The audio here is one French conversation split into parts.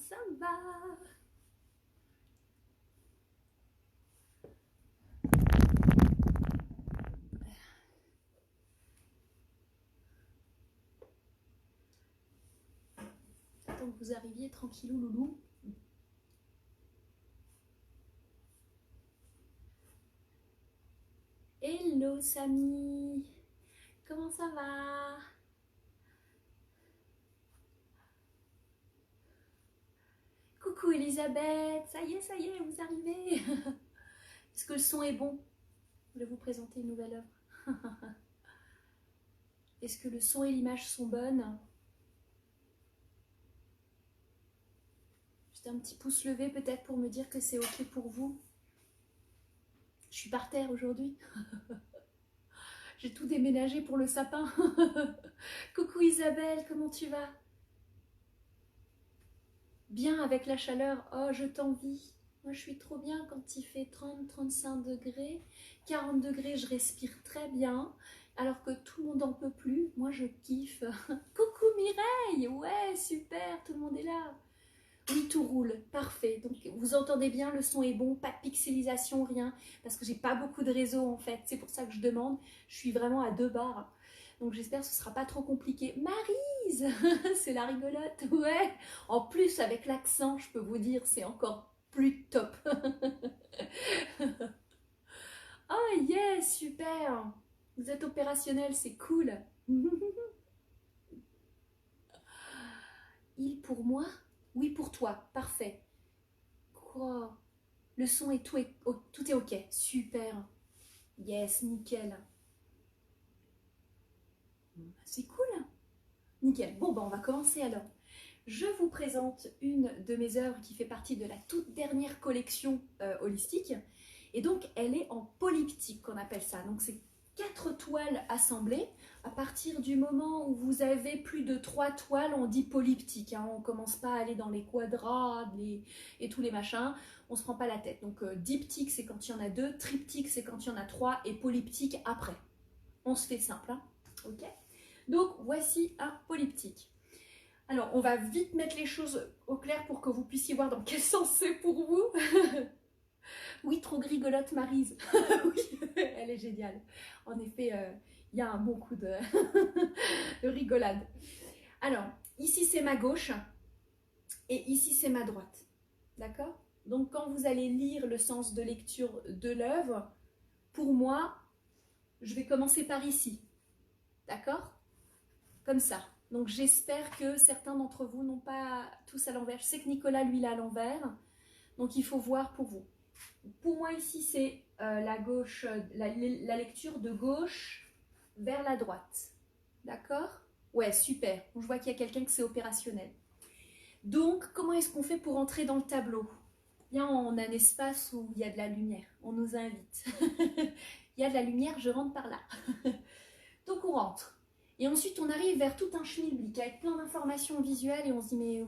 ça va? Attends que vous arriviez tranquillou loulou. Hello Samy, comment ça va? Coucou Elisabeth, ça y est, vous arrivez. Est-ce que le son est bon? Je vais vous présenter une nouvelle œuvre. Est-ce que le son et l'image sont bonnes? Juste un petit pouce levé peut-être pour me dire que c'est ok pour vous. Je suis par terre aujourd'hui. J'ai tout déménagé pour le sapin. Coucou Isabelle, comment tu vas? Bien avec la chaleur. Oh, je t'envie. Moi, je suis trop bien quand il fait 30-35 degrés. 40 degrés, je respire très bien. Alors que tout le monde n'en peut plus. Moi, je kiffe. Coucou Mireille. Ouais, super, tout le monde est là. Oui, tout roule. Parfait. Donc, vous entendez bien, le son est bon. Pas de pixelisation, rien. Parce que j'ai pas beaucoup de réseau, en fait. C'est pour ça que je demande. Je suis vraiment à 2 barres. Donc, j'espère que ce sera pas trop compliqué. Maryse, c'est la rigolote. Ouais. En plus, avec l'accent, je peux vous dire, c'est encore plus top. Oh yeah, super. Vous êtes opérationnel, c'est cool. Il pour moi? Oui, pour toi. Parfait. Quoi? Le son et tout est ok. Super. Yes, nickel. C'est cool. Nickel. Bon, ben, on va commencer alors. Je vous présente une de mes œuvres qui fait partie de la toute dernière collection holistique. Et donc, elle est en polyptyque, qu'on appelle ça. Donc, c'est 4 toiles assemblées. À partir du moment où vous avez plus de 3 toiles, on dit polyptyque. Hein. On ne commence pas à aller dans les quadrats et tous les machins. On ne se prend pas la tête. Donc, diptyque, c'est quand il y en a 2. Triptyque, c'est quand il y en a 3. Et polyptyque, après. On se fait simple. Hein. Ok. Donc, voici un polyptyque. Alors, on va vite mettre les choses au clair pour que vous puissiez voir dans quel sens c'est pour vous. Oui, trop rigolote Maryse. Oui, elle est géniale. En effet, il y a un bon coup de, de rigolade. Alors, ici c'est ma gauche et ici c'est ma droite. D'accord? Donc, quand vous allez lire le sens de lecture de l'œuvre, pour moi, je vais commencer par ici. D'accord? Comme ça. Donc j'espère que certains d'entre vous n'ont pas tous à l'envers. Je sais que Nicolas, lui, l'a à l'envers. Donc il faut voir pour vous. Pour moi, ici, c'est la gauche, la lecture de gauche vers la droite. D'accord? Ouais, super. Bon, je vois qu'il y a quelqu'un qui c'est opérationnel. Donc, comment est-ce qu'on fait pour entrer dans le tableau? Bien, on a un espace où il y a de la lumière. On nous invite. Il y a de la lumière, je rentre par là. Donc, on rentre. Et ensuite, on arrive vers tout un schmilblick avec plein d'informations visuelles et on se dit, mais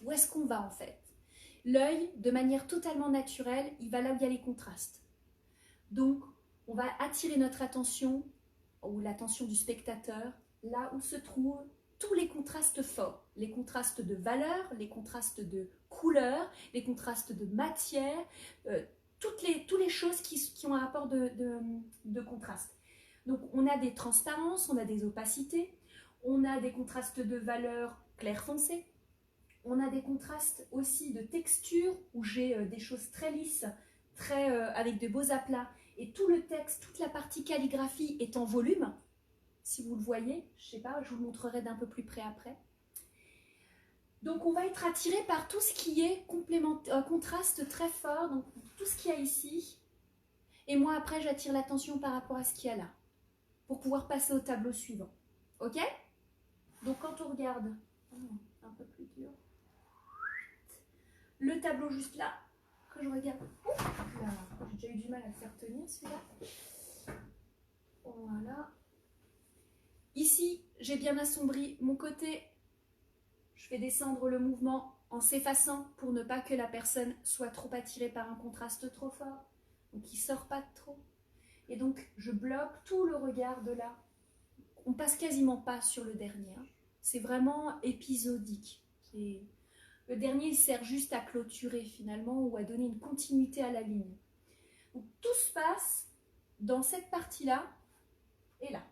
où est-ce qu'on va en fait? L'œil, de manière totalement naturelle, il va là où il y a les contrastes. Donc, on va attirer notre attention, ou l'attention du spectateur, là où se trouvent tous les contrastes forts. Les contrastes de valeur, les contrastes de couleur, les contrastes de matière, toutes les choses qui ont un rapport de contraste. Donc, on a des transparences, on a des opacités, on a des contrastes de valeur clair foncé, on a des contrastes aussi de texture où j'ai des choses très lisses, avec de beaux aplats. Et tout le texte, toute la partie calligraphie est en volume. Si vous le voyez, je ne sais pas, je vous le montrerai d'un peu plus près après. Donc on va être attiré par tout ce qui est contraste très fort, donc tout ce qu'il y a ici. Et moi après j'attire l'attention par rapport à ce qu'il y a là, pour pouvoir passer au tableau suivant. Ok? Donc quand on regarde, un peu plus dur, le tableau juste là, que je regarde, j'ai déjà eu du mal à le faire tenir celui-là. Voilà. Ici, j'ai bien assombri mon côté. Je fais descendre le mouvement en s'effaçant pour ne pas que la personne soit trop attirée par un contraste trop fort. Donc, il ne sort pas trop. Et donc, je bloque tout le regard de là. On passe quasiment pas sur le dernier. C'est vraiment épisodique. Le dernier, il sert juste à clôturer finalement ou à donner une continuité à la ligne. Donc, tout se passe dans cette partie-là et là.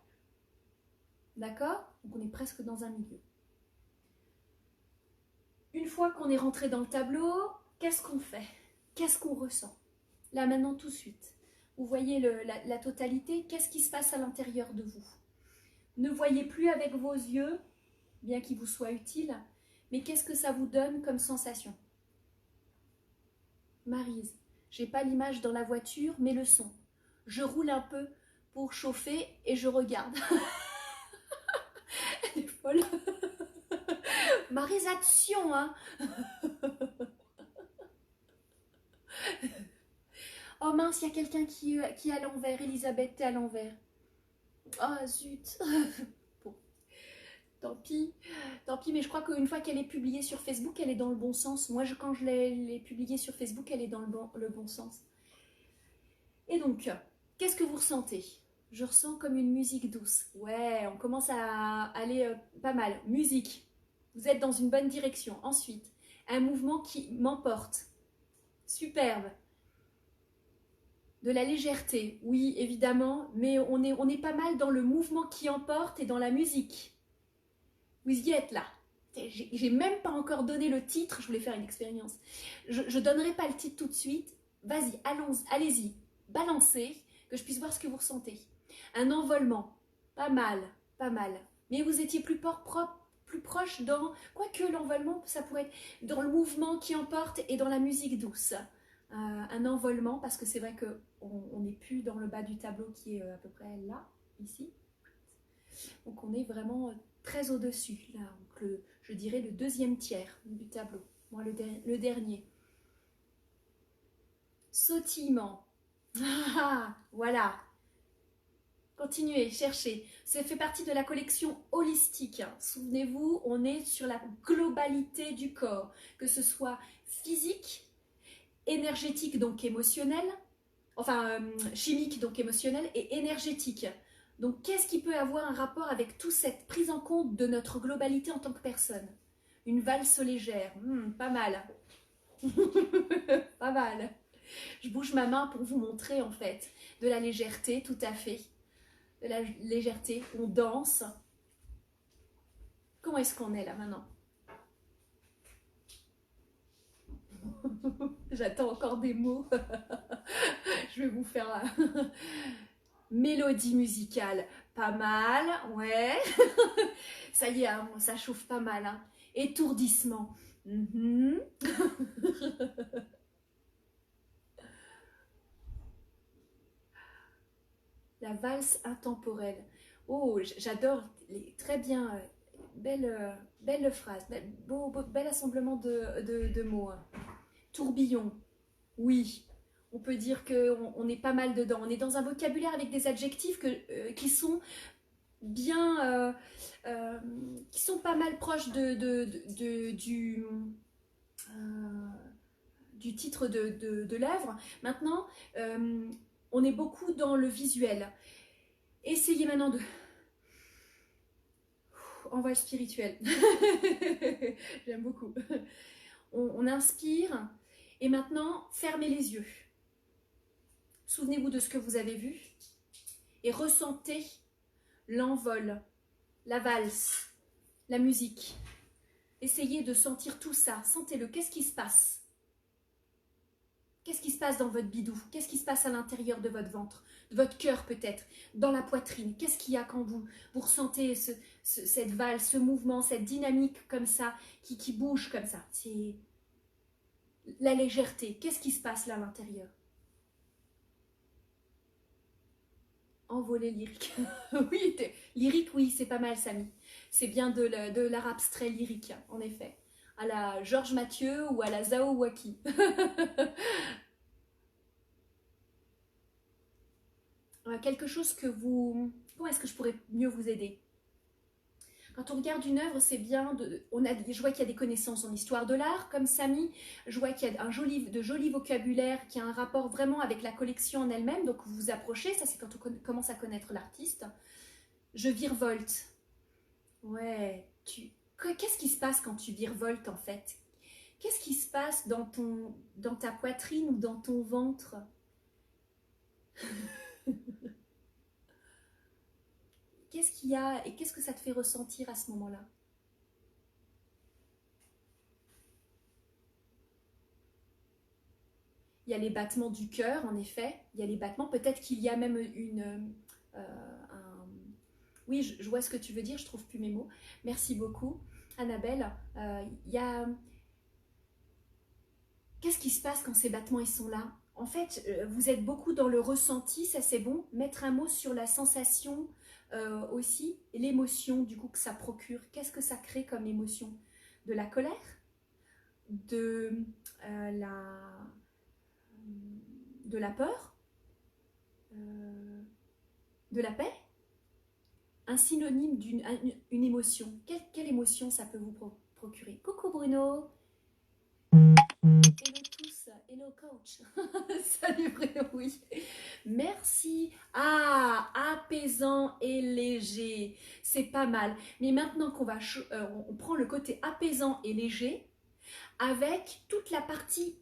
D'accord? Donc, on est presque dans un milieu. Une fois qu'on est rentré dans le tableau, qu'est-ce qu'on fait? Qu'est-ce qu'on ressent? Là, maintenant, tout de suite. Vous voyez la totalité, qu'est-ce qui se passe à l'intérieur de vous? Ne voyez plus avec vos yeux, bien qu'il vous soit utile, mais qu'est-ce que ça vous donne comme sensation? Maryse, j'ai pas l'image dans la voiture, mais le son. Je roule un peu pour chauffer et je regarde. Elle est folle. Maryse, action, hein. Oh mince, il y a quelqu'un qui est à l'envers. Elisabeth, t'es à l'envers. Oh zut. Bon, tant pis, mais je crois qu'une fois qu'elle est publiée sur Facebook, elle est dans le bon sens. Moi, quand je l'ai publiée sur Facebook, elle est dans le bon sens. Et donc, qu'est-ce que vous ressentez? Je ressens comme une musique douce. Ouais, on commence à aller pas mal. Musique, vous êtes dans une bonne direction. Ensuite, un mouvement qui m'emporte. Superbe. De la légèreté, oui, évidemment, mais on est pas mal dans le mouvement qui emporte et dans la musique. Vous y êtes là. J'ai même pas encore donné le titre, je voulais faire une expérience. Je donnerai pas le titre tout de suite. Vas-y, allez-y, balancez, que je puisse voir ce que vous ressentez. Un envolement, pas mal, pas mal. Mais vous étiez plus proche dans, quoique l'envolement, ça pourrait être dans le mouvement qui emporte et dans la musique douce. Un envolement, parce que c'est vrai qu'on n'est plus dans le bas du tableau qui est à peu près là, ici. Donc on est vraiment très au-dessus, là. Donc je dirais le deuxième tiers du tableau. Moi, le dernier. Sautillement. Voilà. Continuez, cherchez. Ça fait partie de la collection holistique. Souvenez-vous, on est sur la globalité du corps, que ce soit physique, énergétique, donc émotionnel, enfin chimique, donc émotionnel, et énergétique. Donc qu'est-ce qui peut avoir un rapport avec toute cette prise en compte de notre globalité en tant que personne? Une valse légère, pas mal. Pas mal. Je bouge ma main pour vous montrer en fait de la légèreté, tout à fait. De la légèreté, on danse. Comment est-ce qu'on est là maintenant? J'attends encore des mots. Je vais vous faire la mélodie musicale. Pas mal, ouais. Ça y est, hein, ça chauffe pas mal. Hein. Étourdissement. La valse intemporelle. Oh, j'adore. Très bien. Belle phrase. Bel assemblement de mots. Hein. Tourbillon. Oui. On peut dire qu'on est pas mal dedans. On est dans un vocabulaire avec des adjectifs qui sont bien, qui sont pas mal proches du titre de l'œuvre. Maintenant, on est beaucoup dans le visuel. Essayez maintenant de... Envol spirituel. J'aime beaucoup. On inspire et maintenant, fermez les yeux. Souvenez-vous de ce que vous avez vu et ressentez l'envol, la valse, la musique. Essayez de sentir tout ça. Sentez-le. Qu'est-ce qui se passe? Qu'est-ce qui se passe dans votre bidou? Qu'est-ce qui se passe à l'intérieur de votre ventre? De votre cœur peut-être? Dans la poitrine? Qu'est-ce qu'il y a quand vous ressentez cette valse, ce mouvement, cette dynamique comme ça, qui bouge comme ça? C'est la légèreté. Qu'est-ce qui se passe là à l'intérieur? Envolée lyrique. Oui, lyrique, oui, c'est pas mal, Samy. C'est bien de l'art abstrait lyrique, en effet. À la Georges Mathieu ou à la Zhao Waki. Quelque chose que vous... Comment est-ce que je pourrais mieux vous aider? Quand on regarde une œuvre, c'est bien je vois qu'il y a des connaissances en histoire de l'art, comme Samy. Je vois qu'il y a de joli vocabulaire qui a un rapport vraiment avec la collection en elle-même. Donc vous vous approchez, ça c'est quand on commence à connaître l'artiste. Je virevolte. Ouais, qu'est-ce qui se passe quand tu virevoltes en fait? Qu'est-ce qui se passe dans ta poitrine ou dans ton ventre? Qu'est-ce qu'il y a et qu'est-ce que ça te fait ressentir à ce moment-là? Il y a les battements du cœur, en effet. Il y a les battements. Peut-être qu'il y a même oui, je vois ce que tu veux dire. Je trouve plus mes mots. Merci beaucoup, Annabelle. Il y a... Qu'est-ce qui se passe quand ces battements ils sont là? En fait, vous êtes beaucoup dans le ressenti, ça c'est bon. Mettre un mot sur la sensation aussi, et l'émotion du coup que ça procure. Qu'est-ce que ça crée comme émotion? De la colère? De la de la peur, de la paix, un synonyme d'une une émotion. Quelle émotion ça peut vous procurer? Coucou Bruno. Hello tous, hello coach. Salut Bruno, oui. Merci. Ah, apaisant et léger. C'est pas mal. Mais maintenant qu'on va, on prend le côté apaisant et léger avec toute la partie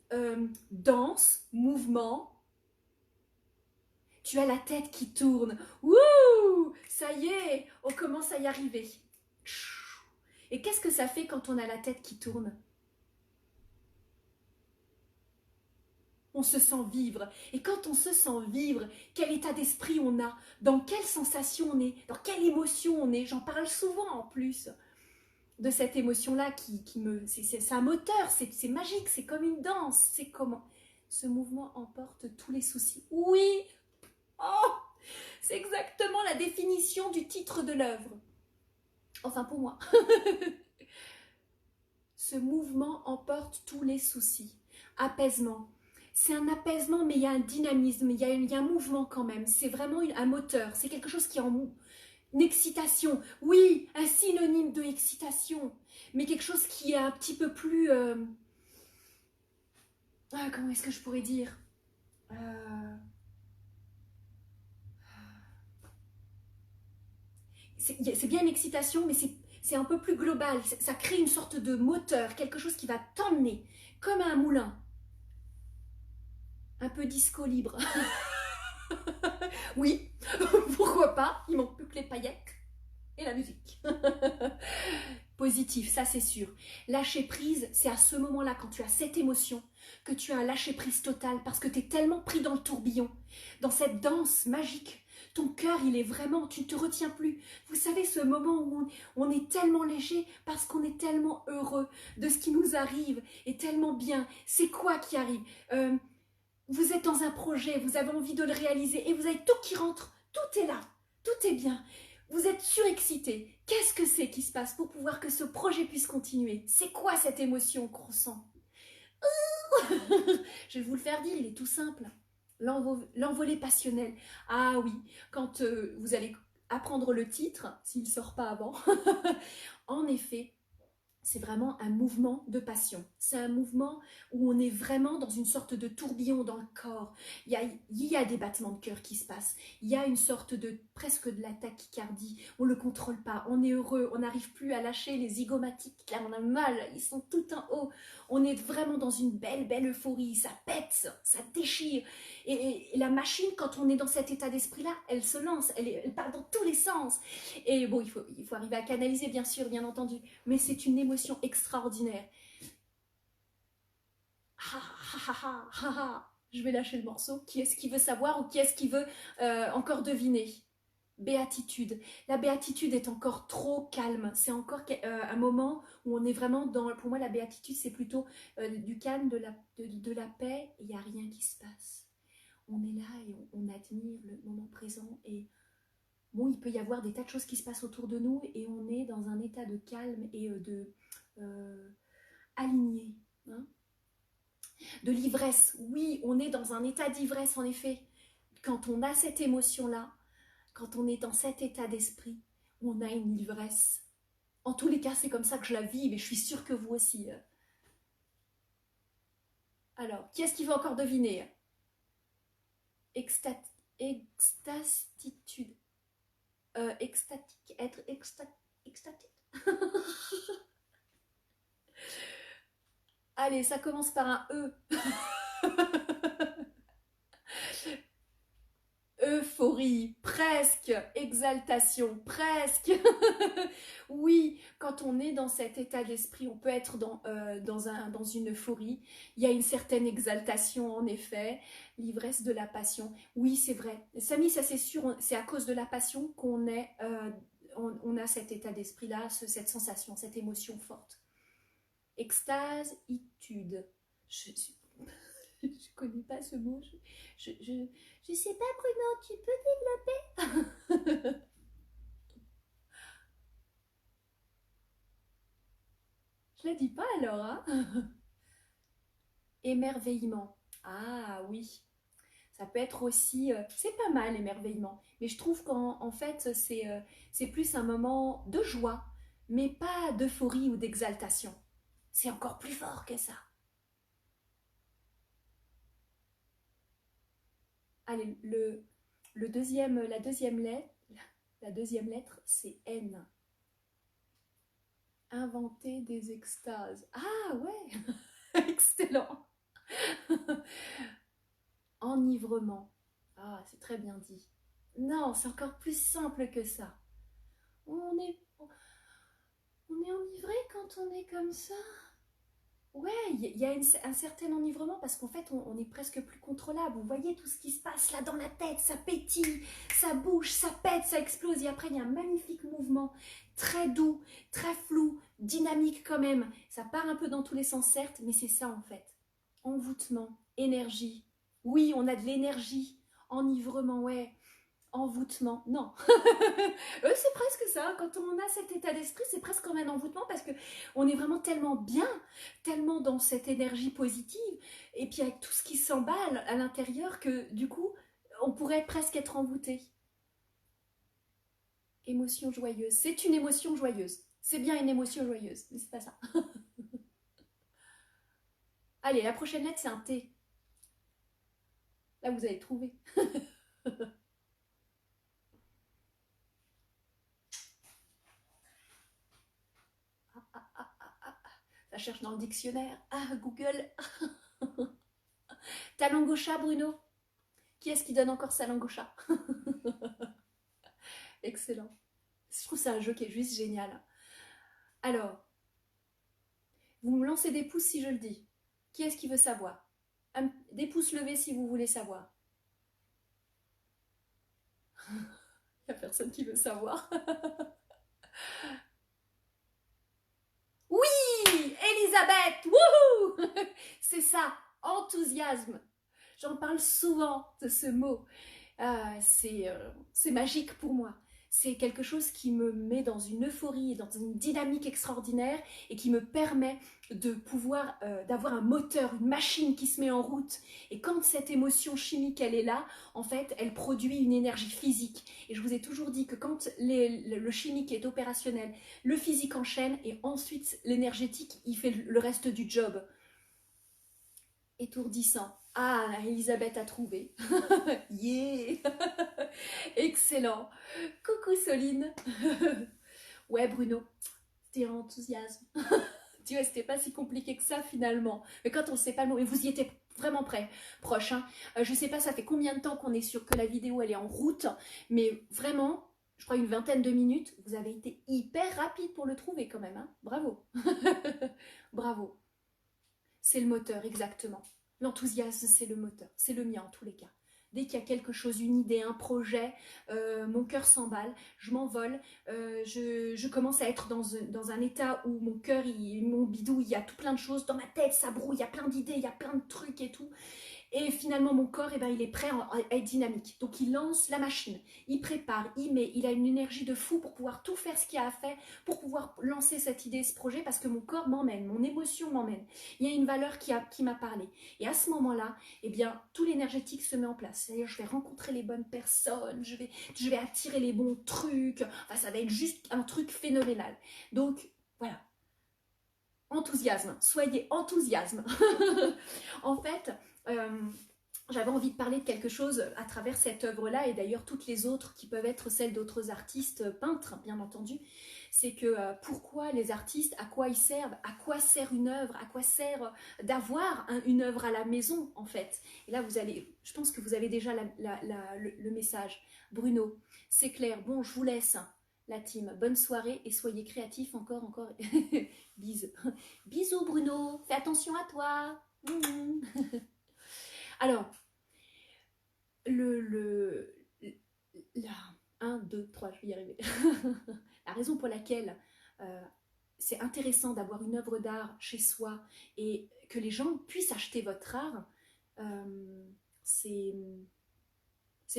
danse, mouvement. Tu as la tête qui tourne. Wouh! Ça y est, on commence à y arriver. Et qu'est-ce que ça fait quand on a la tête qui tourne? On se sent vivre. Et quand on se sent vivre, quel état d'esprit on a? Dans quelle sensation on est? Dans quelle émotion on est? J'en parle souvent en plus de cette émotion-là qui me... C'est un moteur, c'est magique, c'est comme une danse. C'est comment? Ce mouvement emporte tous les soucis. Oui! Oh! C'est exactement la définition du titre de l'œuvre. Enfin, pour moi. Ce mouvement emporte tous les soucis. Apaisement. C'est un apaisement, mais il y a un dynamisme, il y a un mouvement quand même. C'est vraiment un moteur. C'est quelque chose qui est en une excitation. Oui, un synonyme de excitation. Mais quelque chose qui est un petit peu plus... comment est-ce que je pourrais dire c'est bien une excitation, mais c'est un peu plus global. Ça crée une sorte de moteur, quelque chose qui va t'emmener, comme un moulin. Un peu disco libre. Oui, pourquoi pas, il manque plus que les paillettes et la musique. Positif, ça c'est sûr. Lâcher prise, c'est à ce moment-là, quand tu as cette émotion, que tu as un lâcher prise total, parce que tu es tellement pris dans le tourbillon, dans cette danse magique. Ton cœur, il est vraiment, tu ne te retiens plus. Vous savez, ce moment où on est tellement léger parce qu'on est tellement heureux de ce qui nous arrive et tellement bien. C'est quoi qui arrive? Vous êtes dans un projet, vous avez envie de le réaliser et vous avez tout qui rentre, tout est là, tout est bien. Vous êtes surexcité. Qu'est-ce que c'est qui se passe pour pouvoir que ce projet puisse continuer? C'est quoi cette émotion qu'on ressent? Je vais vous le faire dire, il est tout simple. L'envolée passionnelle. Ah oui, quand vous allez apprendre le titre, s'il ne sort pas avant, en effet, c'est vraiment un mouvement de passion. C'est un mouvement où on est vraiment dans une sorte de tourbillon dans le corps. Il y a des battements de cœur qui se passent. Il y a une sorte de presque de la tachycardie. On ne le contrôle pas. On est heureux. On n'arrive plus à lâcher les zygomatiques. Là, on a mal. Ils sont tout en haut. On est vraiment dans une belle, belle euphorie. Ça pète, ça déchire. Et la machine, quand on est dans cet état d'esprit-là, elle se lance. Elle part dans tous les sens. Et bon, il faut arriver à canaliser, bien sûr, bien entendu. Mais c'est une émotion extraordinaire. Je vais lâcher le morceau. Qui est-ce qui veut savoir ou qui est-ce qui veut encore deviner? Béatitude. La béatitude est encore trop calme. C'est encore un moment où on est vraiment dans... Pour moi, la béatitude, c'est plutôt du calme, de la paix. Il n'y a rien qui se passe. On est là et on admire le moment présent. Et bon, il peut y avoir des tas de choses qui se passent autour de nous et on est dans un état de calme et de aligné. Hein, de l'ivresse. Oui, on est dans un état d'ivresse, en effet. Quand on a cette émotion-là, quand on est dans cet état d'esprit, on a une ivresse. En tous les cas, c'est comme ça que je la vis, mais je suis sûre que vous aussi. Alors, qui est-ce qui veut encore deviner? Extatitude. Extatique. Être extatique. Allez, ça commence par un E. Euphorie, presque, exaltation, presque. Oui, quand on est dans cet état d'esprit, on peut être dans une euphorie. Il y a une certaine exaltation, en effet, l'ivresse de la passion. Oui, c'est vrai. Samy, ça c'est sûr, c'est à cause de la passion qu'on est, on a cet état d'esprit-là, cette sensation, cette émotion forte. Extase, itude. Je suis je connais pas ce mot. Je sais pas, Bruno, tu peux développer? Je la dis pas alors, hein? Émerveillement. Ah oui, ça peut être aussi. C'est pas mal, émerveillement. Mais je trouve qu'en fait, c'est plus un moment de joie, mais pas d'euphorie ou d'exaltation. C'est encore plus fort que ça. Allez, la deuxième lettre, c'est N. Inventer des extases. Ah ouais, excellent. Enivrement. Ah, c'est très bien dit. Non, c'est encore plus simple que ça. On est, on est enivré quand on est comme ça. Ouais, il y a un certain enivrement parce qu'en fait, on est presque plus contrôlable. Vous voyez tout ce qui se passe là dans la tête, ça pétille, ça bouge, ça pète, ça explose. Et après, il y a un magnifique mouvement, très doux, très flou, dynamique quand même. Ça part un peu dans tous les sens, certes, mais c'est ça en fait. Envoûtement, énergie. Oui, on a de l'énergie. Enivrement, ouais. Envoûtement, non. C'est presque ça. Quand on a cet état d'esprit, c'est presque comme un envoûtement parce que on est vraiment tellement bien, tellement dans cette énergie positive, et puis avec tout ce qui s'emballe à l'intérieur que du coup, on pourrait presque être envoûté. Émotion joyeuse. C'est une émotion joyeuse. C'est bien une émotion joyeuse, mais c'est pas ça. Allez, la prochaine lettre, c'est un T. Là, vous allez trouver. Ça cherche dans le dictionnaire. Ah, Google. Ta langue au chat, Bruno? Qui est-ce qui donne encore sa langue au chat? Excellent. Je trouve que c'est un jeu qui est juste génial. Alors, vous me lancez des pouces si je le dis. Qui est-ce qui veut savoir? Des pouces levés si vous voulez savoir. Il n'y a personne qui veut savoir. Oui, Elisabeth, wouhou. C'est ça, enthousiasme. J'en parle souvent de ce mot. C'est magique pour moi. C'est quelque chose qui me met dans une euphorie, dans une dynamique extraordinaire et qui me permet de pouvoir, d'avoir un moteur, une machine qui se met en route. Et quand cette émotion chimique, elle est là, en fait, elle produit une énergie physique. Et je vous ai toujours dit que quand le chimique est opérationnel, le physique enchaîne et ensuite l'énergétique, il fait le reste du job. Étourdissant. Ah, Elisabeth a trouvé. Yeah. Excellent. Coucou Soline. Ouais, Bruno, c'était un enthousiasme. Tu vois, c'était pas si compliqué que ça finalement. Mais quand on ne sait pas le mot, mais vous y étiez vraiment prêt, proche. Hein. Je sais pas, ça fait combien de temps qu'on est sûr que la vidéo elle est en route, mais vraiment, je crois une vingtaine de minutes. Vous avez été hyper rapide pour le trouver quand même. Hein. Bravo. Bravo. C'est le moteur, exactement. L'enthousiasme, c'est le moteur. C'est le mien en tous les cas. Dès qu'il y a quelque chose, une idée, un projet, mon cœur s'emballe, je m'envole, je commence à être dans un état où mon cœur, mon bidou, il y a tout plein de choses. Dans ma tête, ça brouille, il y a plein d'idées, il y a plein de trucs et tout. Et finalement, mon corps, eh ben, il est prêt à être dynamique. Donc, il lance la machine, il prépare, il met, il a une énergie de fou pour pouvoir tout faire ce qu'il a à faire, pour pouvoir lancer cette idée, ce projet, parce que mon corps m'emmène, mon émotion m'emmène. Il y a une valeur qui m'a parlé. Et à ce moment-là, eh bien, tout l'énergétique se met en place. C'est-à-dire, je vais rencontrer les bonnes personnes, je vais attirer les bons trucs. Enfin, ça va être juste un truc phénoménal. Donc, voilà. Enthousiasme. Soyez enthousiasme. En fait, j'avais envie de parler de quelque chose à travers cette œuvre-là, et d'ailleurs toutes les autres qui peuvent être celles d'autres artistes peintres, bien entendu. C'est que pourquoi les artistes, à quoi ils servent, à quoi sert une œuvre, à quoi sert d'avoir une œuvre à la maison, en fait. Et là, vous allez, je pense que vous avez déjà le message. Bruno, c'est clair. Bon, je vous laisse, la team. Bonne soirée et soyez créatifs encore. Bisous. Bisous, Bruno. Fais attention à toi. Alors, la 1, 2, 3, je vais y arriver. La raison pour laquelle euh, c'est intéressant d'avoir une œuvre d'art chez soi et que les gens puissent acheter votre art, c'est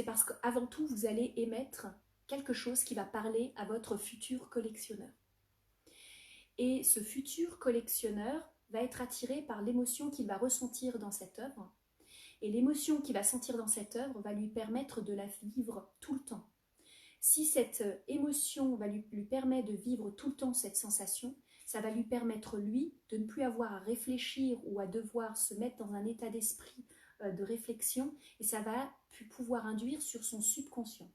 parce qu'avant tout, vous allez émettre quelque chose qui va parler à votre futur collectionneur. Et ce futur collectionneur va être attiré par l'émotion qu'il va ressentir dans cette œuvre. Et l'émotion qu'il va sentir dans cette œuvre va lui permettre de la vivre tout le temps. Si cette émotion lui permet de vivre tout le temps cette sensation, ça va lui permettre, lui, de ne plus avoir à réfléchir ou à devoir se mettre dans un état d'esprit de réflexion, et ça va pouvoir induire sur son subconscient.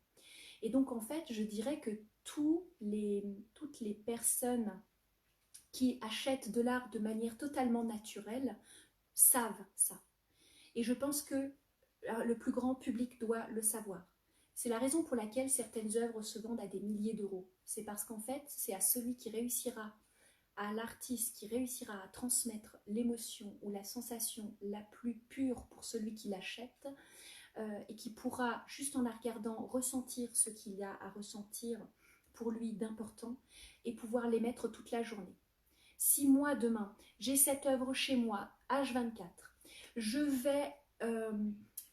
Et donc, en fait, je dirais que toutes les personnes qui achètent de l'art de manière totalement naturelle savent ça. Et je pense que le plus grand public doit le savoir. C'est la raison pour laquelle certaines œuvres se vendent à des milliers d'euros. C'est parce qu'en fait, c'est à celui qui réussira, à l'artiste qui réussira à transmettre l'émotion ou la sensation la plus pure pour celui qui l'achète, et qui pourra, juste en la regardant, ressentir ce qu'il y a à ressentir pour lui d'important et pouvoir l'émettre toute la journée. Si moi, demain, j'ai cette œuvre chez moi, H24, je vais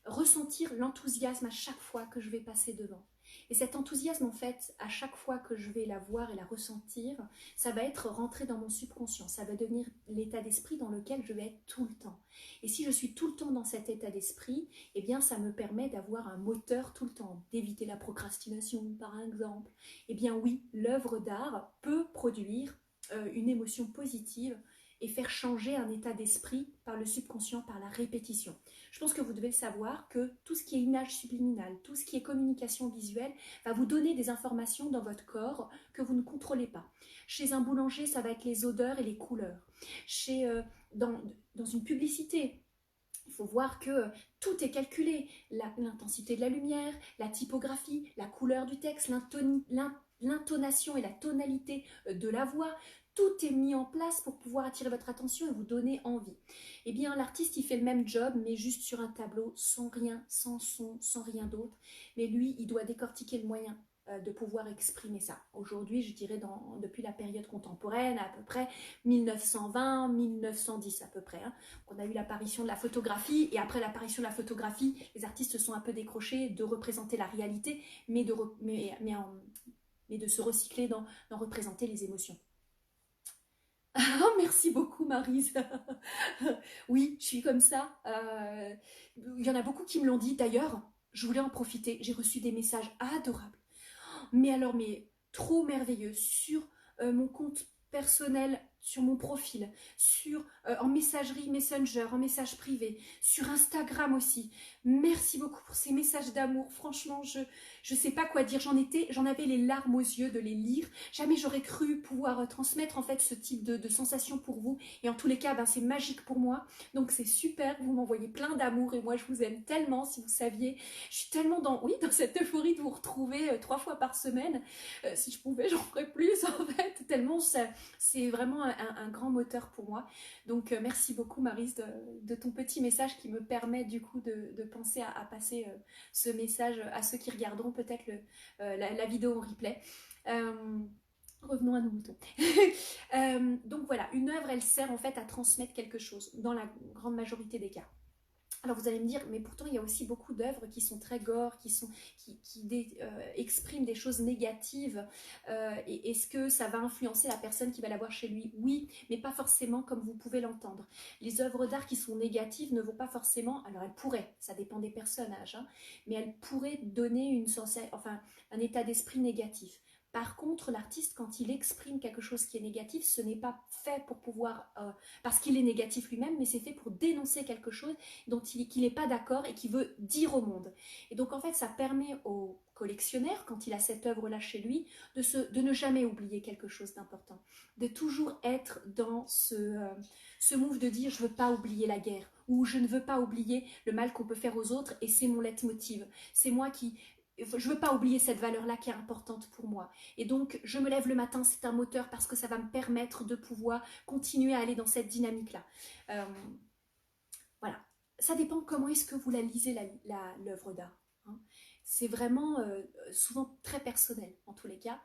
ressentir l'enthousiasme à chaque fois que je vais passer devant. Et cet enthousiasme, en fait, à chaque fois que je vais la voir et la ressentir, ça va être rentré dans mon subconscient. Ça va devenir l'état d'esprit dans lequel je vais être tout le temps. Et si je suis tout le temps dans cet état d'esprit, eh bien, ça me permet d'avoir un moteur tout le temps, d'éviter la procrastination, par exemple. Eh bien oui, l'œuvre d'art peut produire une émotion positive et faire changer un état d'esprit par le subconscient, par la répétition. Je pense que vous devez savoir que tout ce qui est image subliminale, tout ce qui est communication visuelle, va vous donner des informations dans votre corps que vous ne contrôlez pas. Chez un boulanger, ça va être les odeurs et les couleurs. Dans une publicité, il faut voir que tout est calculé. L'intensité de la lumière, la typographie, la couleur du texte, l'intonation et la tonalité de la voix, tout est mis en place pour pouvoir attirer votre attention et vous donner envie. Eh bien, l'artiste, il fait le même job, mais juste sur un tableau, sans rien, sans son, sans rien d'autre. Mais lui, il doit décortiquer le moyen de pouvoir exprimer ça. Aujourd'hui, je dirais depuis la période contemporaine, à peu près 1920-1910 à peu près. Hein. On a eu l'apparition de la photographie, et après l'apparition de la photographie, les artistes se sont un peu décrochés de représenter la réalité, mais de se recycler dans représenter les émotions. Oh, merci beaucoup, Maryse. Oui, je suis comme ça. Il y en a beaucoup qui me l'ont dit. D'ailleurs, je voulais en profiter. J'ai reçu des messages adorables. Mais trop merveilleux sur mon compte personnel, sur mon profil, en messagerie Messenger, en message privé, sur Instagram aussi. Merci beaucoup pour ces messages d'amour. Franchement, je sais pas quoi dire. J'en avais les larmes aux yeux de les lire. Jamais j'aurais cru pouvoir transmettre en fait ce type de sensation pour vous. Et en tous les cas, c'est magique pour moi. Donc c'est super. Vous m'envoyez plein d'amour et moi je vous aime tellement. Si vous saviez, je suis tellement dans cette euphorie de vous retrouver 3 fois par semaine. Si je pouvais, j'en ferais plus en fait. Tellement c'est vraiment un grand moteur pour moi. Donc merci beaucoup, Maryse, de ton petit message qui me permet du coup de penser à passer ce message à ceux qui regarderont peut-être la vidéo en replay. Revenons à nos moutons. Donc voilà, une œuvre, elle sert en fait à transmettre quelque chose dans la grande majorité des cas. Alors vous allez me dire, mais pourtant il y a aussi beaucoup d'œuvres qui sont très gore, qui expriment des choses négatives. Et est-ce que ça va influencer la personne qui va l'avoir chez lui? Oui, mais pas forcément comme vous pouvez l'entendre. Les œuvres d'art qui sont négatives ne vont pas forcément, alors elles pourraient, ça dépend des personnages, hein, mais elles pourraient donner un état d'esprit négatif. Par contre, l'artiste, quand il exprime quelque chose qui est négatif, ce n'est pas fait pour pouvoir, parce qu'il est négatif lui-même, mais c'est fait pour dénoncer quelque chose dont qu'il n'est pas d'accord et qu'il veut dire au monde. Et donc en fait, ça permet au collectionneur, quand il a cette œuvre-là chez lui, de ne jamais oublier quelque chose d'important, de toujours être dans ce move de dire je ne veux pas oublier la guerre, ou je ne veux pas oublier le mal qu'on peut faire aux autres, et c'est mon leitmotiv. C'est moi qui... Je ne veux pas oublier cette valeur-là qui est importante pour moi. Et donc, je me lève le matin, c'est un moteur parce que ça va me permettre de pouvoir continuer à aller dans cette dynamique-là. Voilà. Ça dépend comment est-ce que vous la lisez, l'œuvre d'art. Hein. C'est vraiment souvent très personnel, en tous les cas.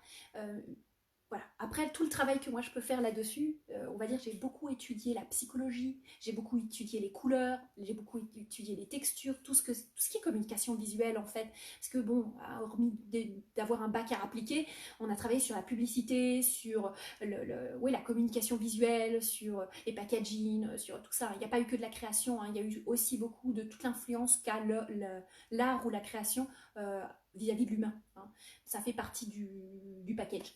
Voilà. Après, tout le travail que moi je peux faire là-dessus, on va dire j'ai beaucoup étudié la psychologie, j'ai beaucoup étudié les couleurs, j'ai beaucoup étudié les textures, tout ce qui est communication visuelle en fait. Parce que bon, hormis d'avoir un bac à appliquer, on a travaillé sur la publicité, sur oui, la communication visuelle, sur les packaging, sur tout ça. Il n'y a pas eu que de la création, hein. Il y a eu aussi beaucoup de toute l'influence qu'a l'art ou la création vis-à-vis de l'humain. Hein. Ça fait partie du package.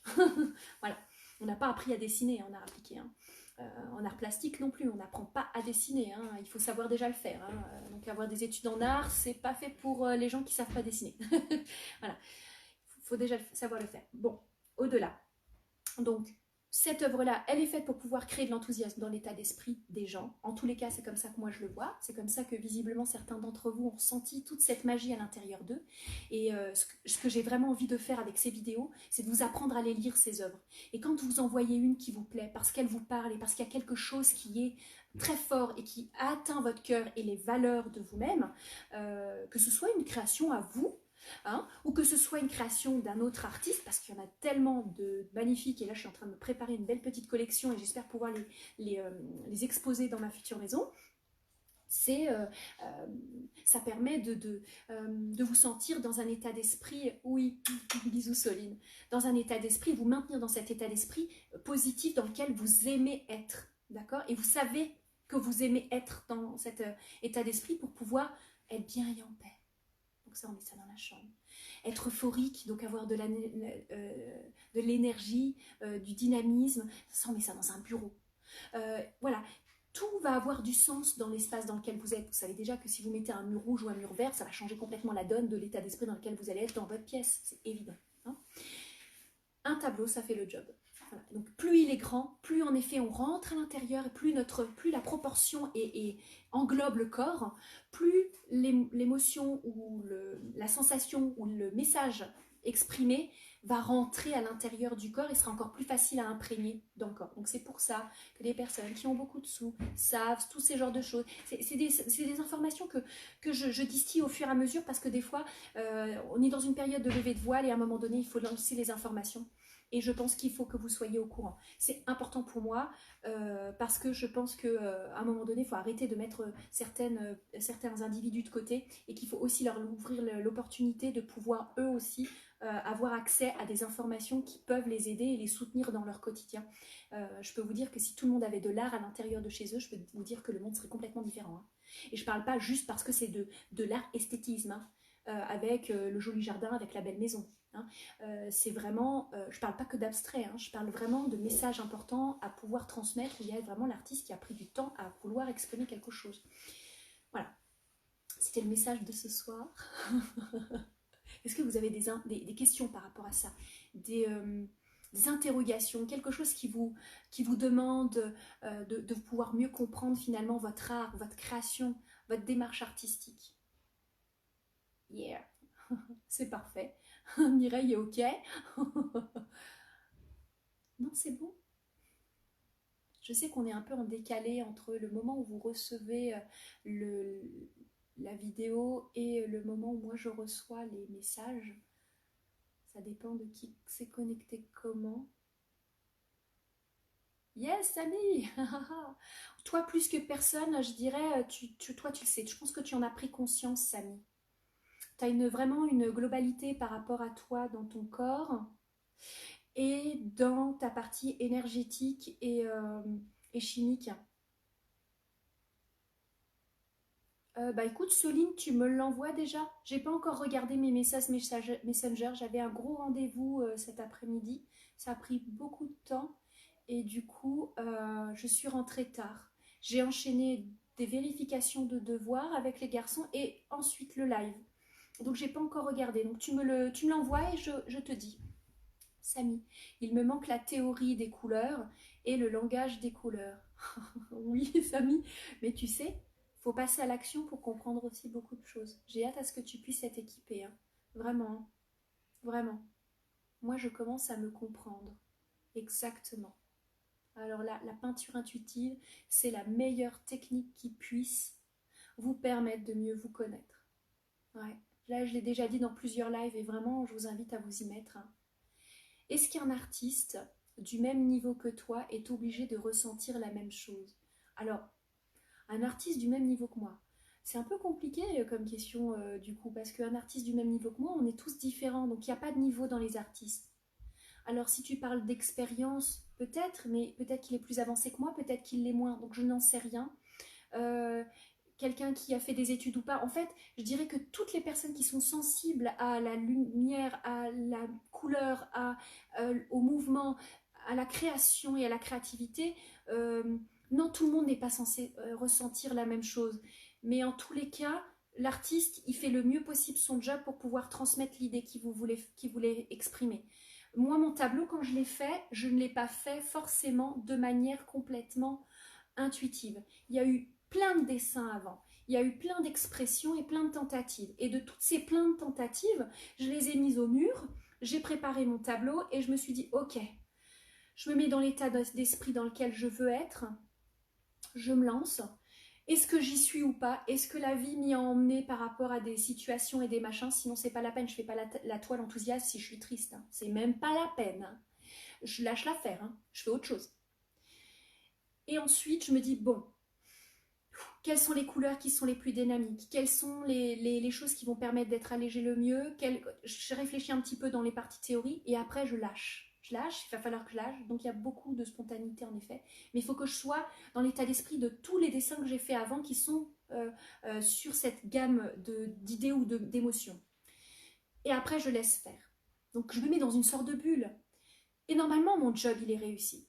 Voilà. On n'a pas appris à dessiner en art appliqué. Hein. En art plastique non plus, on n'apprend pas à dessiner. Hein. Il faut savoir déjà le faire. Hein. Donc avoir des études en art, c'est pas fait pour les gens qui savent pas dessiner. Voilà. Il faut déjà savoir le faire. Bon, au-delà. Donc, cette œuvre-là, elle est faite pour pouvoir créer de l'enthousiasme dans l'état d'esprit des gens. En tous les cas, c'est comme ça que moi je le vois. C'est comme ça que visiblement certains d'entre vous ont ressenti toute cette magie à l'intérieur d'eux. Et ce que j'ai vraiment envie de faire avec ces vidéos, c'est de vous apprendre à les lire, ces œuvres. Et quand vous en voyez une qui vous plaît, parce qu'elle vous parle et parce qu'il y a quelque chose qui est très fort et qui atteint votre cœur et les valeurs de vous-même, que ce soit une création à vous, hein, ou que ce soit une création d'un autre artiste, parce qu'il y en a tellement de magnifiques, et là je suis en train de me préparer une belle petite collection et j'espère pouvoir les exposer dans ma future maison. Ça permet de vous sentir dans un état d'esprit, oui, bisous Soline, dans un état d'esprit, vous maintenir dans cet état d'esprit positif dans lequel vous aimez être, d'accord? Et vous savez que vous aimez être dans cet état d'esprit pour pouvoir être bien et en paix. Donc ça, on met ça dans la chambre. Être euphorique, donc avoir de l'énergie, du dynamisme, ça, on met ça dans un bureau. Voilà, tout va avoir du sens dans l'espace dans lequel vous êtes. Vous savez déjà que si vous mettez un mur rouge ou un mur vert, ça va changer complètement la donne de l'état d'esprit dans lequel vous allez être dans votre pièce. C'est évident. Hein. Un tableau, ça fait le job. Voilà. Donc plus il est grand, plus en effet on rentre à l'intérieur, et plus la proportion englobe le corps, plus l'émotion ou la sensation ou le message exprimé va rentrer à l'intérieur du corps et sera encore plus facile à imprégner dans le corps. Donc c'est pour ça que les personnes qui ont beaucoup de sous savent tous ces genres de choses. C'est des informations que je distille au fur et à mesure parce que des fois on est dans une période de levée de voile et à un moment donné il faut lancer les informations. Et je pense qu'il faut que vous soyez au courant. C'est important pour moi parce que je pense qu'à un moment donné, il faut arrêter de mettre certains individus de côté et qu'il faut aussi leur ouvrir l'opportunité de pouvoir eux aussi avoir accès à des informations qui peuvent les aider et les soutenir dans leur quotidien. Je peux vous dire que si tout le monde avait de l'art à l'intérieur de chez eux, je peux vous dire que le monde serait complètement différent. Hein. Et je ne parle pas juste parce que c'est de l'art esthétisme, hein, avec le joli jardin, avec la belle maison. Hein. C'est vraiment, je ne parle pas que d'abstrait, hein, je parle vraiment de messages importants à pouvoir transmettre. Il y a vraiment l'artiste qui a pris du temps à vouloir exprimer quelque chose. Voilà, c'était le message de ce soir. Est-ce que vous avez des questions par rapport à ça, des interrogations, quelque chose qui vous demande de pouvoir mieux comprendre finalement votre art, votre création, votre démarche artistique? Yeah, c'est parfait. Mireille est ok. Non, c'est bon. Je sais qu'on est un peu en décalé entre le moment où vous recevez la vidéo et le moment où moi je reçois les messages. Ça dépend de qui s'est connecté comment. Yes, Samy. Toi, plus que personne, je dirais, toi, tu le sais. Je pense que tu en as pris conscience, Samy. Tu as vraiment une globalité par rapport à toi dans ton corps et dans ta partie énergétique et chimique. Bah écoute, Soline, tu me l'envoies déjà. J'ai pas encore regardé mes messages Messenger. J'avais un gros rendez-vous cet après-midi. Ça a pris beaucoup de temps et du coup, je suis rentrée tard. J'ai enchaîné des vérifications de devoirs avec les garçons et ensuite le live. Donc j'ai pas encore regardé. Donc tu me l'envoies et je te dis. Samy, il me manque la théorie des couleurs et le langage des couleurs. Oui, Samy, mais tu sais, faut passer à l'action pour comprendre aussi beaucoup de choses. J'ai hâte à ce que tu puisses être équipé, hein. Vraiment, hein. Vraiment. Moi, je commence à me comprendre. Exactement. Alors là, la peinture intuitive, c'est la meilleure technique qui puisse vous permettre de mieux vous connaître. Ouais. Là, je l'ai déjà dit dans plusieurs lives et vraiment, je vous invite à vous y mettre, hein. Est-ce qu'un artiste du même niveau que toi est obligé de ressentir la même chose? Alors, un artiste du même niveau que moi, c'est un peu compliqué comme question du coup, parce qu'un artiste du même niveau que moi, on est tous différents, donc il n'y a pas de niveau dans les artistes. Alors si tu parles d'expérience, peut-être, mais peut-être qu'il est plus avancé que moi, peut-être qu'il l'est moins, donc je n'en sais rien. Euh, Quelqu'un qui a fait des études ou pas. En fait, je dirais que toutes les personnes qui sont sensibles à la lumière, à la couleur, au mouvement, à la création et à la créativité, non, tout le monde n'est pas censé ressentir la même chose. Mais en tous les cas, l'artiste, il fait le mieux possible son job pour pouvoir transmettre l'idée qu'il voulait exprimer. Moi, mon tableau, quand je l'ai fait, je ne l'ai pas fait forcément de manière complètement intuitive. Il y a eu plein de dessins avant. Il y a eu plein d'expressions et plein de tentatives. Et de toutes ces plein de tentatives, je les ai mises au mur, j'ai préparé mon tableau et je me suis dit, ok, je me mets dans l'état d'esprit dans lequel je veux être, je me lance. Est-ce que j'y suis ou pas? Est-ce que la vie m'y a emmené par rapport à des situations et des machins? Sinon, c'est pas la peine. Je fais pas la toile enthousiaste si je suis triste, hein. C'est même pas la peine, hein. Je lâche l'affaire, hein. Je fais autre chose. Et ensuite, je me dis, bon, quelles sont les couleurs qui sont les plus dynamiques? Quelles sont les choses qui vont permettre d'être allégé le mieux? Je réfléchis un petit peu dans les parties théorie et après je lâche. Je lâche, il va falloir que je lâche. Donc il y a beaucoup de spontanéité en effet. Mais il faut que je sois dans l'état d'esprit de tous les dessins que j'ai fait avant qui sont sur cette gamme d'idées ou d'émotions. Et après je laisse faire. Donc je me mets dans une sorte de bulle. Et normalement mon job il est réussi.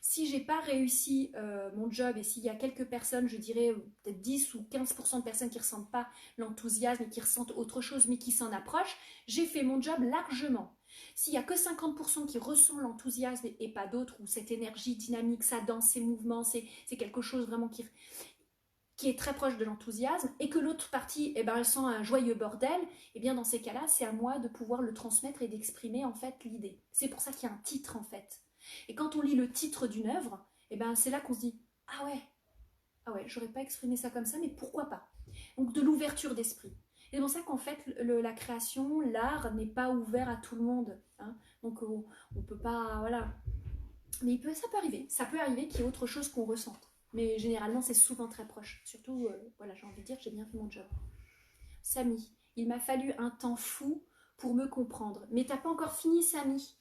Si j'ai pas réussi mon job et s'il y a quelques personnes, je dirais peut-être 10 ou 15% de personnes qui ne ressentent pas l'enthousiasme et qui ressentent autre chose mais qui s'en approchent, j'ai fait mon job largement. S'il y a que 50% qui ressent l'enthousiasme et pas d'autres, ou cette énergie dynamique, ça danse, ces mouvements, c'est quelque chose vraiment qui est très proche de l'enthousiasme, et que l'autre partie, eh ben, elle sent un joyeux bordel, et bien dans ces cas-là, c'est à moi de pouvoir le transmettre et d'exprimer en fait l'idée. C'est pour ça qu'il y a un titre en fait. Et quand on lit le titre d'une œuvre, eh ben, c'est là qu'on se dit ah ouais, j'aurais pas exprimé ça comme ça, mais pourquoi pas? Donc de l'ouverture d'esprit. Et c'est pour ça qu'en fait, la création, l'art n'est pas ouvert à tout le monde, hein. Donc on peut pas, voilà. Mais ça peut arriver. Ça peut arriver qu'il y ait autre chose qu'on ressente. Mais généralement, c'est souvent très proche. Surtout, voilà, j'ai envie de dire que j'ai bien fait mon job. Samy, il m'a fallu un temps fou pour me comprendre. Mais t'as pas encore fini, Samy.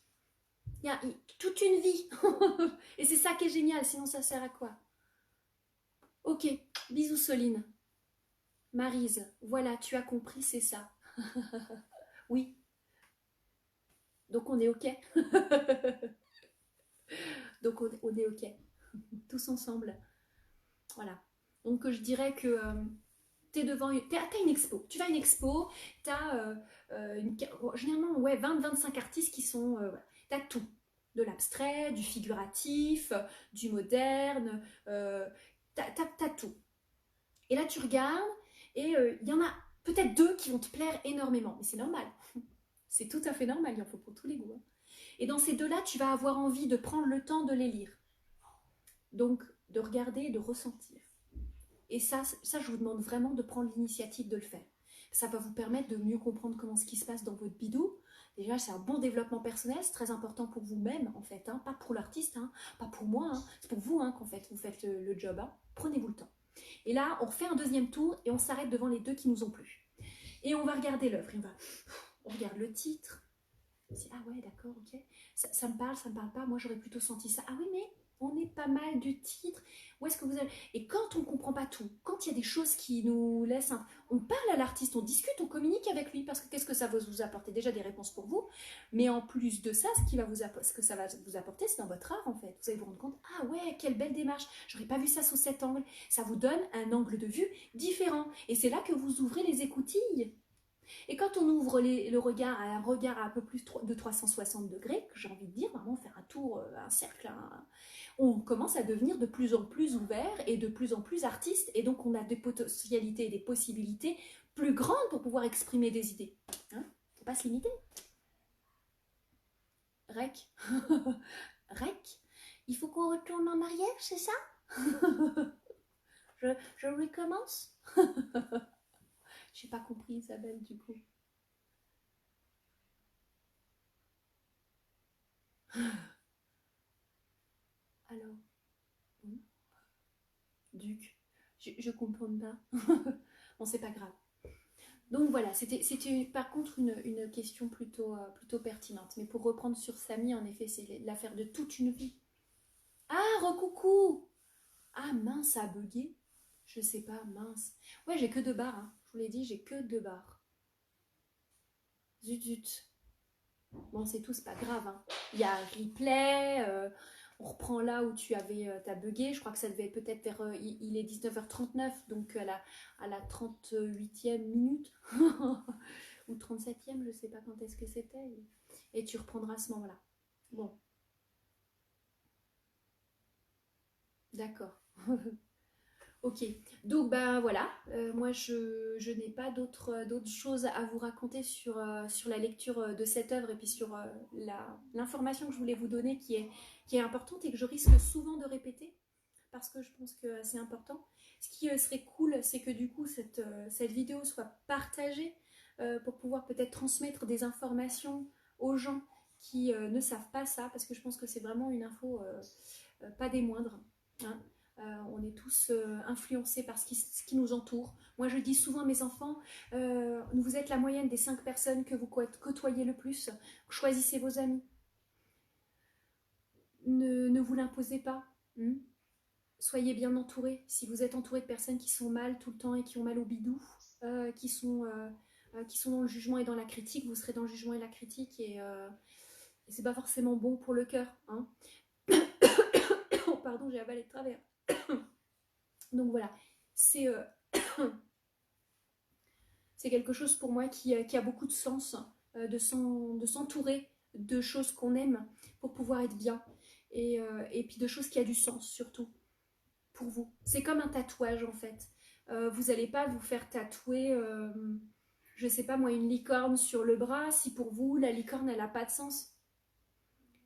Il y a toute une vie. Et c'est ça qui est génial, sinon ça sert à quoi? Ok, bisous Soline. Maryse, voilà, tu as compris, c'est ça. Oui, donc on est ok. Donc on est ok. Tous ensemble. Voilà. Donc je dirais que t'es devant t'as une expo. Tu vas à une expo, t'as généralement ouais, 20-25 artistes qui sont... t'as tout. De l'abstrait, du figuratif, du moderne, t'as tout. Et là tu regardes et il y en a peut-être deux qui vont te plaire énormément. Mais c'est normal. C'est tout à fait normal, il en faut pour tous les goûts, hein. Et dans ces deux-là, tu vas avoir envie de prendre le temps de les lire. Donc de regarder et de ressentir. Et ça, je vous demande vraiment de prendre l'initiative de le faire. Ça va vous permettre de mieux comprendre comment ce qui se passe dans votre bidou. Déjà, c'est un bon développement personnel, c'est très important pour vous-même, en fait, hein. Pas pour l'artiste, hein. Pas pour moi, hein. C'est pour vous, hein, qu'en fait, vous faites le job, hein. Prenez-vous le temps. Et là, on refait un deuxième tour et on s'arrête devant les deux qui nous ont plu. Et on va regarder l'œuvre. On regarde le titre. On se dit, ah ouais, d'accord, ok. Ça me parle pas. Moi, j'aurais plutôt senti ça. Ah oui, mais on est pas mal du titre. Où est-ce que vous avez... Et quand on ne comprend pas tout, quand il y a des choses qui nous laissent... On parle à l'artiste, on discute, on communique avec lui, parce que qu'est-ce que ça va vous apporter? Déjà des réponses pour vous, mais en plus de ça, ce que ça va vous apporter, c'est dans votre art en fait. Vous allez vous rendre compte, ah ouais, quelle belle démarche, j'aurais pas vu ça sous cet angle. Ça vous donne un angle de vue différent. Et c'est là que vous ouvrez les écoutilles. Et quand on ouvre le regard à un regard à un peu plus de 360 degrés, que j'ai envie de dire, vraiment faire un tour, un cercle, on commence à devenir de plus en plus ouvert et de plus en plus artiste. Et donc on a des potentialités et des possibilités plus grandes pour pouvoir exprimer des idées. Hein, faut pas se limiter. Rec. Rec. Il faut qu'on retourne en arrière, c'est ça? je recommence. J'ai pas compris, Isabelle, du coup. Alors, Duc, je comprends pas. Bon, c'est pas grave. Donc voilà, c'était par contre une question plutôt pertinente. Mais pour reprendre sur Samy, en effet, c'est l'affaire de toute une vie. Ah, recoucou! Ah mince, ça a bugué. Je sais pas, mince. Ouais, j'ai que 2 barres. Hein. Je vous l'ai dit, j'ai que 2 barres. Zut, zut. Bon, c'est tout, c'est pas grave. Hein. Il y a un replay. On reprend là où tu avais t'as bugué. Je crois que ça devait être peut-être vers. Il est 19h39, donc à la 38e minute. Ou 37e, je sais pas quand est-ce que c'était. Et tu reprendras à ce moment-là. Bon, d'accord. Ok, donc ben voilà, moi je n'ai pas d'autres choses à vous raconter sur la lecture de cette œuvre et puis sur l'information que je voulais vous donner qui est importante et que je risque souvent de répéter parce que je pense que c'est important. Ce qui serait cool, c'est que du coup cette vidéo soit partagée pour pouvoir peut-être transmettre des informations aux gens qui ne savent pas ça parce que je pense que c'est vraiment une info pas des moindres. Hein. On est tous influencés par ce qui nous entoure. Moi, je dis souvent à mes enfants, vous êtes la moyenne des 5 personnes que vous côtoyez le plus. Choisissez vos amis. Ne vous l'imposez pas. Soyez bien entourés. Si vous êtes entouré de personnes qui sont mal tout le temps et qui ont mal au bidou, qui sont dans le jugement et dans la critique, vous serez dans le jugement et la critique et c'est pas forcément bon pour le cœur. Hein. Oh, pardon, j'ai avalé de travers. Donc voilà, c'est c'est quelque chose pour moi qui a beaucoup de sens, de s'entourer de choses qu'on aime pour pouvoir être bien. Et puis de choses qui a du sens surtout pour vous. C'est comme un tatouage en fait. Vous n'allez pas vous faire tatouer, je sais pas moi, une licorne sur le bras si pour vous la licorne elle n'a pas de sens.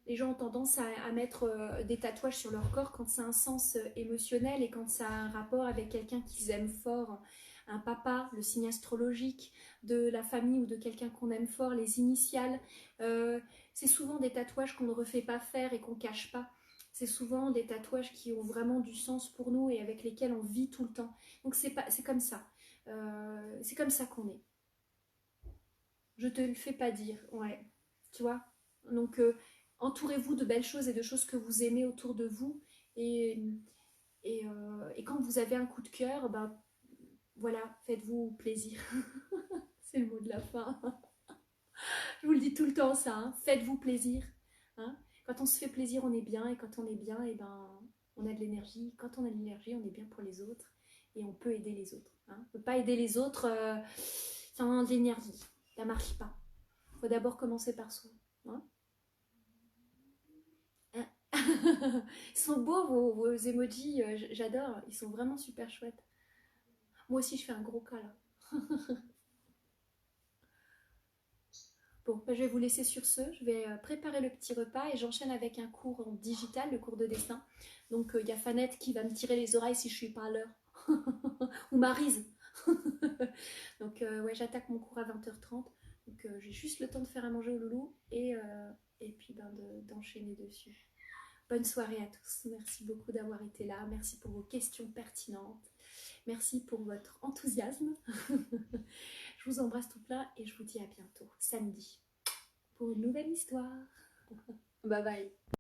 Les gens ont tendance à mettre des tatouages sur leur corps quand ça a un sens émotionnel et quand ça a un rapport avec quelqu'un qu'ils aiment fort. Un papa, le signe astrologique de la famille ou de quelqu'un qu'on aime fort, les initiales. C'est souvent des tatouages qu'on ne refait pas faire et qu'on ne cache pas. C'est souvent des tatouages qui ont vraiment du sens pour nous et avec lesquels on vit tout le temps. Donc c'est comme ça. C'est comme ça qu'on est. Je te le fais pas dire, ouais. Tu vois. Donc entourez-vous de belles choses et de choses que vous aimez autour de vous. Et quand vous avez un coup de cœur, ben voilà, faites-vous plaisir. C'est le mot de la fin. Je vous le dis tout le temps ça, hein. Faites-vous plaisir. Hein. Quand on se fait plaisir, on est bien. Et quand on est bien, et ben, on a de l'énergie. Quand on a de l'énergie, on est bien pour les autres. Et on peut aider les autres. Hein. On ne peut pas aider les autres sans de l'énergie. Ça ne marche pas. Il faut d'abord commencer par soi. Hein. Ils sont beaux vos emojis, j'adore, ils sont vraiment super chouettes. Moi aussi je fais un gros câlin. Bon, bah, je vais vous laisser sur ce, je vais préparer le petit repas et j'enchaîne avec un cours en digital, le cours de dessin. Donc il y a Fanette qui va me tirer les oreilles si je suis pas à l'heure. Ou Maryse. Donc ouais, j'attaque mon cours à 20h30. Donc j'ai juste le temps de faire à manger au loulou et puis ben, d'enchaîner dessus. Bonne soirée à tous. Merci beaucoup d'avoir été là. Merci pour vos questions pertinentes. Merci pour votre enthousiasme. Je vous embrasse tout plein et je vous dis à bientôt, samedi, pour une nouvelle histoire. Bye bye.